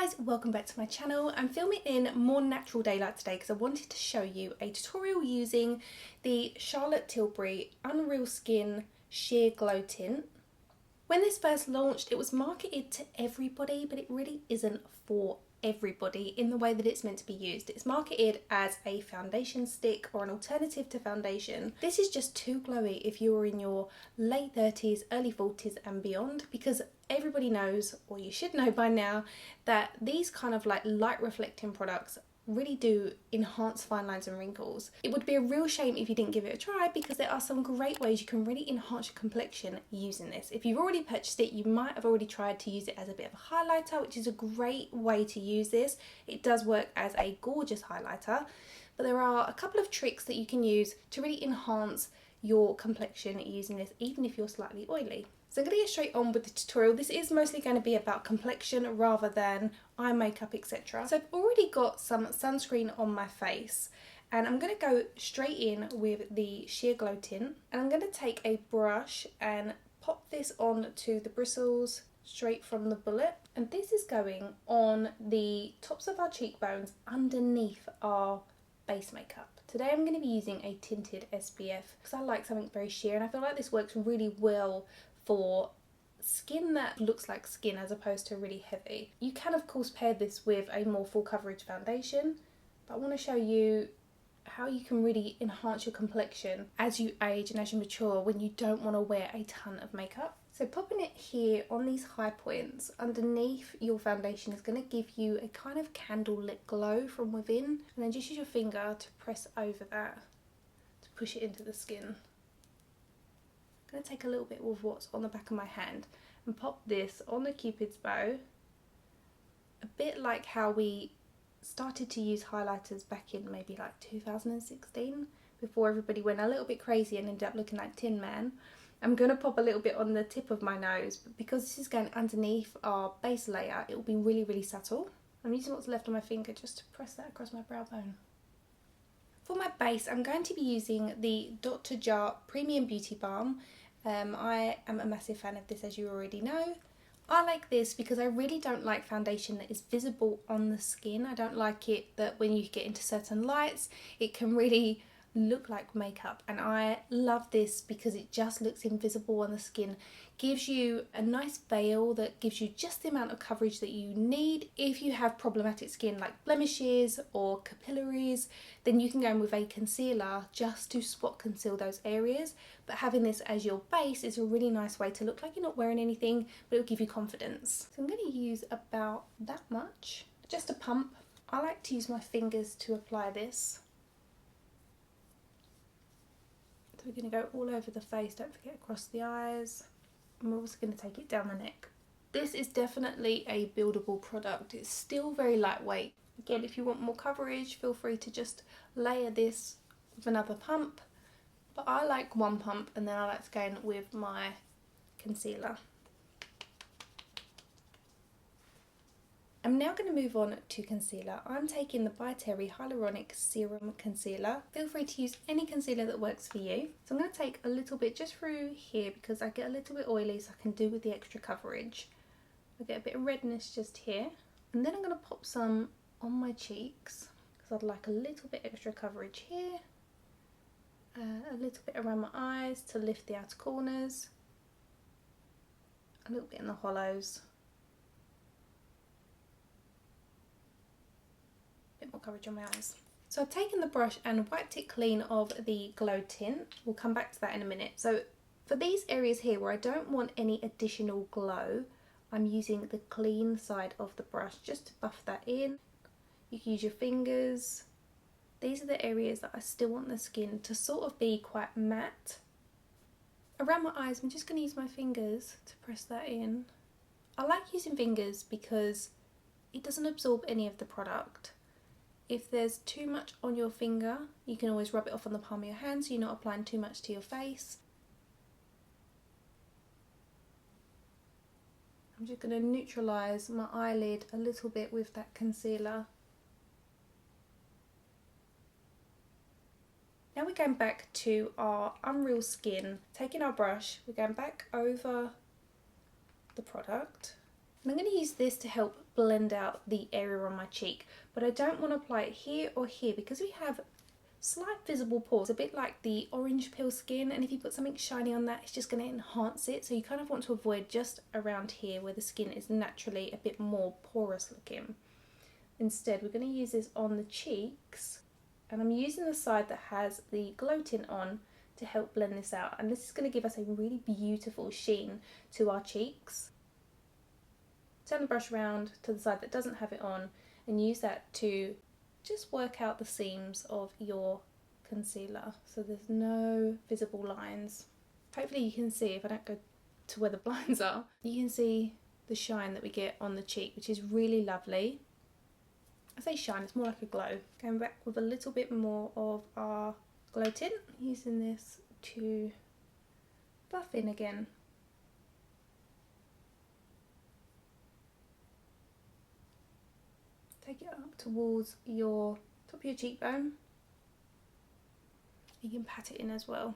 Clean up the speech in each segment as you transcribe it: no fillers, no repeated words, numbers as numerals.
guys, welcome back to my channel. I'm filming in more natural daylight today because I wanted to show you a tutorial using the Charlotte Tilbury Unreal Skin Sheer Glow Tint. When this first launched, it was marketed to everybody, but it really isn't for everybody in the way that it's meant to be used. It's marketed as a foundation stick or an alternative to foundation. This is just too glowy if you're in your late 30s, early 40s and beyond, because everybody knows, or you should know by now, that these kind of like light reflecting products really do enhance fine lines and wrinkles. It would be a real shame if you didn't give it a try, because there are some great ways you can really enhance your complexion using this. If you've already purchased it, you might have already tried to use it as a bit of a highlighter, which is a great way to use this. It does work as a gorgeous highlighter, but there are a couple of tricks that you can use to really enhance your complexion using this, even if you're slightly oily. So I'm going to get straight on with the tutorial. This is mostly going to be about complexion rather than eye makeup, etc. So I've already got some sunscreen on my face, and I'm going to go straight in with the Sheer Glow Tint, and I'm going to take a brush and pop this onto the bristles straight from the bullet, and this is going on the tops of our cheekbones underneath our base makeup. Today I'm going to be using a tinted SPF because I like something very sheer, and I feel like this works really well for skin that looks like skin as opposed to really heavy. You can of course pair this with a more full coverage foundation, but I want to show you how you can really enhance your complexion as you age and as you mature when you don't want to wear a ton of makeup. So popping it here on these high points underneath your foundation is going to give you a kind of candlelit glow from within, and then just use your finger to press over that to push it into the skin. I'm going to take a little bit of what's on the back of my hand and pop this on the Cupid's bow, a bit like how we started to use highlighters back in maybe like 2016, before everybody went a little bit crazy and ended up looking like Tin Man. I'm going to pop a little bit on the tip of my nose, but because this is going underneath our base layer, it will be really, really subtle. I'm using what's left on my finger just to press that across my brow bone. For my base, I'm going to be using the Dr. Jart Premium Beauty Balm. I am a massive fan of this, as you already know. I like this because I really don't like foundation that is visible on the skin. I don't like it that when you get into certain lights, it can really look like makeup, and I love this because it just looks invisible on the skin. Gives you a nice veil that gives you just the amount of coverage that you need. If you have problematic skin like blemishes or capillaries, then you can go in with a concealer just to spot conceal those areas, but having this as your base is a really nice way to look like you're not wearing anything, but it will give you confidence. So I'm going to use about that much, just a pump. I like to use my fingers to apply this. So we're going to go all over the face, don't forget across the eyes, and we're also going to take it down the neck. This is definitely a buildable product. It's still very lightweight. Again, if you want more coverage, feel free to just layer this with another pump, but I like one pump and then I like to go in with my concealer. I'm now going to move on to concealer. I'm taking the By Terry Hyaluronic Serum Concealer. Feel free to use any concealer that works for you. So I'm going to take a little bit just through here because I get a little bit oily, so I can do with the extra coverage. I get a bit of redness just here. And then I'm going to pop some on my cheeks because I'd like a little bit extra coverage here. A little bit around my eyes to lift the outer corners. A little bit in the hollows. More coverage on my eyes. So I've taken the brush and wiped it clean of the glow tint. We'll come back to that in a minute. So for these areas here where I don't want any additional glow, I'm using the clean side of the brush just to buff that in. You can use your fingers. These are the areas that I still want the skin to sort of be quite matte. Around my eyes, I'm just going to use my fingers to press that in. I like using fingers because it doesn't absorb any of the product. If there's too much on your finger, you can always rub it off on the palm of your hand so you're not applying too much to your face. I'm just going to neutralise my eyelid a little bit with that concealer. Now we're going back to our Unreal Skin. Taking our brush, we're going back over the product And I'm going to use this to help blend out the area on my cheek, but I don't want to apply it here or here because we have slight visible pores, a bit like the orange peel skin, and if you put something shiny on that, it's just going to enhance it. So you kind of want to avoid just around here where the skin is naturally a bit more porous looking. Instead, we're going to use this on the cheeks, and I'm using the side that has the glow tint on to help blend this out, and this is going to give us a really beautiful sheen to our cheeks. Turn the brush around to the side that doesn't have it on and use that to just work out the seams of your concealer so there's no visible lines. Hopefully you can see, if I don't go to where the blinds are, you can see the shine that we get on the cheek, which is really lovely. I say shine, it's more like a glow. Going back with a little bit more of our glow tint, using this to buff in again. Take it up towards your top of your cheekbone. You can pat it in as well.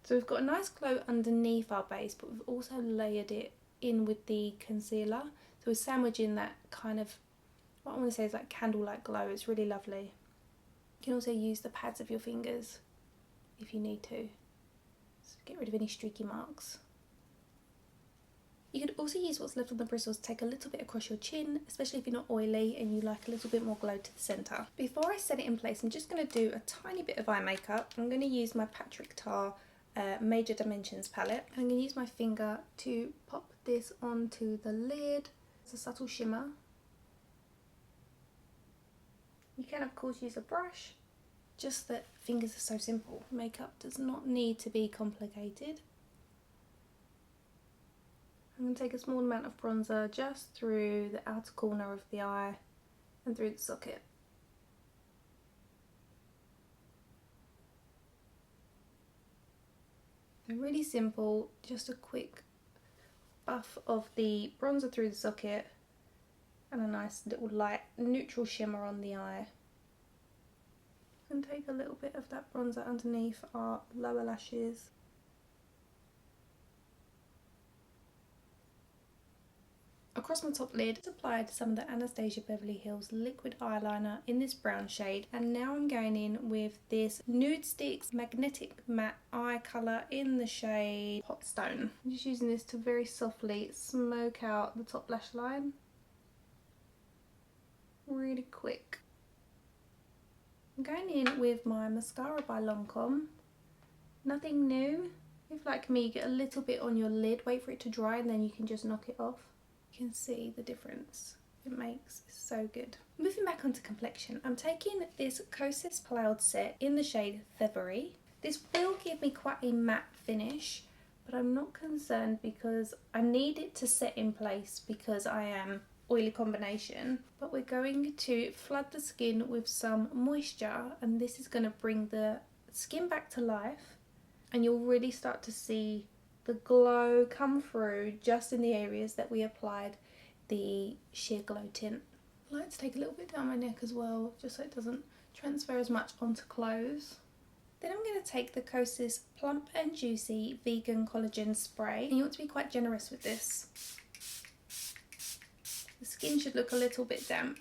So we've got a nice glow underneath our base, but we've also layered it in with the concealer. So we're sandwiching that kind of, what I want to say is like candlelight glow. It's really lovely. You can also use the pads of your fingers if you need to. So get rid of any streaky marks. You could also use what's left on the bristles to take a little bit across your chin, especially if you're not oily and you like a little bit more glow to the centre. Before I set it in place, I'm just going to do a tiny bit of eye makeup. I'm going to use my Patrick Tar Major Dimensions palette. And I'm going to use my finger to pop this onto the lid. It's a subtle shimmer. You can of course use a brush, just that fingers are so simple. Makeup does not need to be complicated. I'm going to take a small amount of bronzer just through the outer corner of the eye and through the socket. And really simple, just a quick buff of the bronzer through the socket and a nice little light neutral shimmer on the eye. And take a little bit of that bronzer underneath our lower lashes. Across my top lid, I applied some of the Anastasia Beverly Hills liquid eyeliner in this brown shade, and now I'm going in with this Nude Sticks Magnetic Matte Eye Colour in the shade Hot Stone. I'm just using this to very softly smoke out the top lash line. Really quick. I'm going in with my mascara by Lancome. Nothing new. If like me you get a little bit on your lid, wait for it to dry and then you can just knock it off. You can see the difference it makes. It's so good. Moving back onto complexion, I'm taking this Kosas Cloud Set in the shade Tilbury. This will give me quite a matte finish, but I'm not concerned because I need it to set in place because I am oily combination. But we're going to flood the skin with some moisture, and this is going to bring the skin back to life, and you'll really start to see the glow come through just in the areas that we applied the sheer glow tint. I like to take a little bit down my neck as well, just so it doesn't transfer as much onto clothes. Then I'm going to take the Kosas Plump and Juicy Vegan Collagen Spray, and you want to be quite generous with this. The skin should look a little bit damp,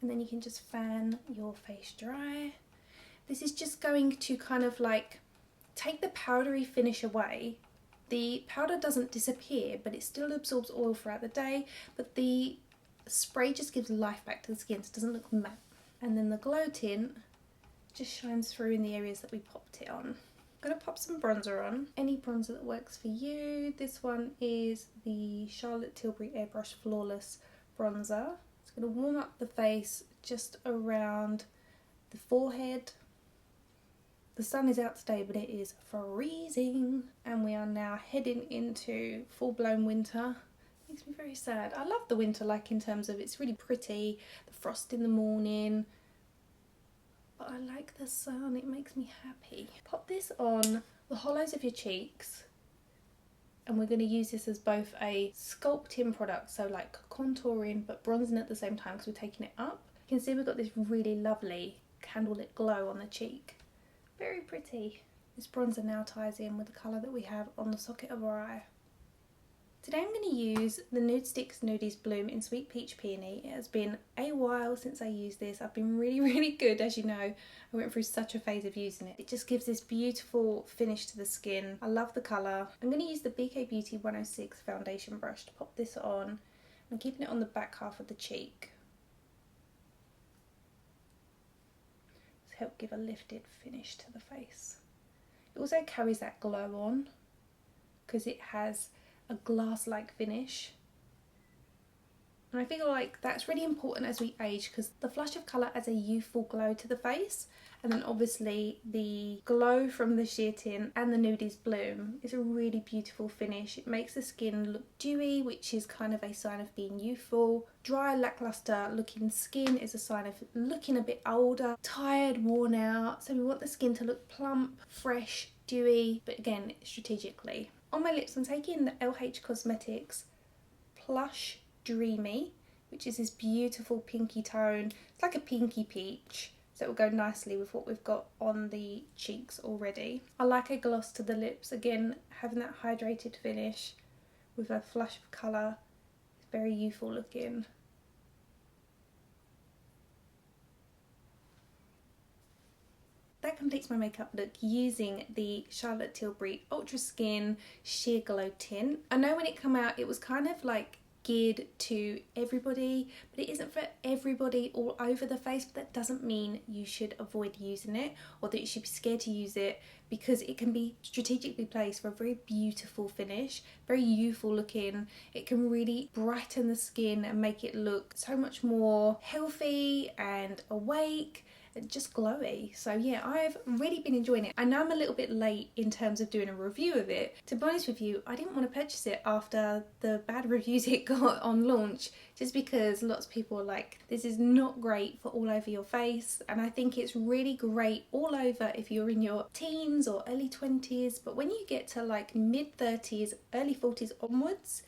and then you can just fan your face dry. This is just going to kind of like take the powdery finish away. The powder doesn't disappear, but it still absorbs oil throughout the day, but the spray just gives life back to the skin, so it doesn't look matte. And then the glow tint just shines through in the areas that we popped it on. I'm going to pop some bronzer on, any bronzer that works for you. This one is the Charlotte Tilbury Airbrush Flawless Bronzer. It's going to warm up the face just around the forehead. The sun is out today, but it is freezing, and we are now heading into full-blown winter. Makes me very sad. I love the winter, like in terms of it's really pretty, the frost in the morning, but I like the sun, it makes me happy. Pop this on the hollows of your cheeks, and we're going to use this as both a sculpting product, so like contouring but bronzing at the same time because we're taking it up. You can see we've got this really lovely candlelit glow on the cheek. Very pretty. This bronzer now ties in with the colour that we have on the socket of our eye. Today I'm going to use the Nude Sticks Nudies Bloom in Sweet Peach Peony. It has been a while since I used this. I've been really good, as you know. I went through such a phase of using it. It just gives this beautiful finish to the skin. I love the colour. I'm going to use the BK Beauty 106 foundation brush to pop this on. I'm keeping it on the back half of the cheek. To help give a lifted finish to the face. It also carries that glow on because it has a glass-like finish. And I feel like that's really important as we age because the flush of colour adds a youthful glow to the face, and then obviously the glow from the sheer tint and the Nudies Bloom is a really beautiful finish. It makes the skin look dewy, which is kind of a sign of being youthful. Dry, lackluster looking skin is a sign of looking a bit older, tired, worn out. So we want the skin to look plump, fresh, dewy, but again, strategically. On my lips, I'm taking the LH Cosmetics Plush Dreamy, which is this beautiful pinky tone. It's like a pinky peach, so it will go nicely with what we've got on the cheeks already. I like a gloss to the lips, again, having that hydrated finish with a flush of colour. It's very youthful looking. That completes my makeup look using the Charlotte Tilbury Ultra Skin Sheer Glow Tint. I know when it came out it was kind of like geared to everybody, but it isn't for everybody all over the face, but that doesn't mean you should avoid using it or that you should be scared to use it, because it can be strategically placed for a very beautiful finish, very youthful looking. It can really brighten the skin and make it look so much more healthy and awake, just glowy. So yeah, I've really been enjoying it. I know I'm a little bit late in terms of doing a review of it. To be honest with you, I didn't want to purchase it after the bad reviews it got on launch, just because lots of people are like, this is not great for all over your face, and I think it's really great all over if you're in your teens or early 20s, but when you get to like mid 30s, early 40s onwards,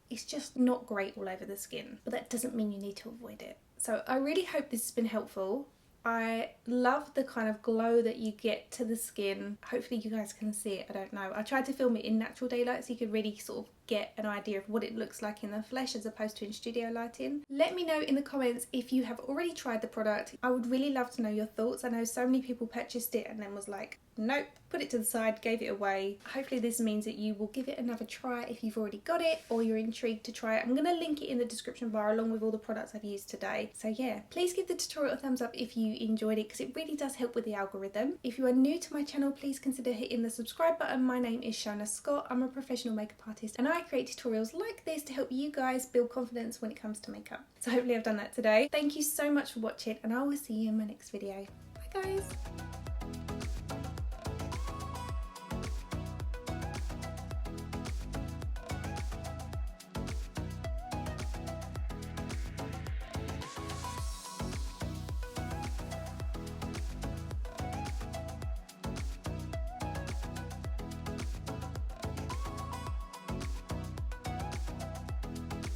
it's just not great all over the skin. But that doesn't mean you need to avoid it. So I really hope this has been helpful. I love the kind of glow that you get to the skin. Hopefully you guys can see it, I don't know. I tried to film it in natural daylight so you could really sort of get an idea of what it looks like in the flesh as opposed to in studio lighting. Let me know in the comments if you have already tried the product. I would really love to know your thoughts. I know so many people purchased it and then was like, nope, put it to the side, gave it away. Hopefully this means that you will give it another try if you've already got it or you're intrigued to try it. I'm going to link it in the description bar along with all the products I've used today. So yeah, please give the tutorial a thumbs up if you enjoyed it, because it really does help with the algorithm. If you are new to my channel, please consider hitting the subscribe button. My name is Shonagh Scott. I'm a professional makeup artist and I create tutorials like this to help you guys build confidence when it comes to makeup. So hopefully I've done that today. Thank you so much for watching and I will see you in my next video. Bye guys!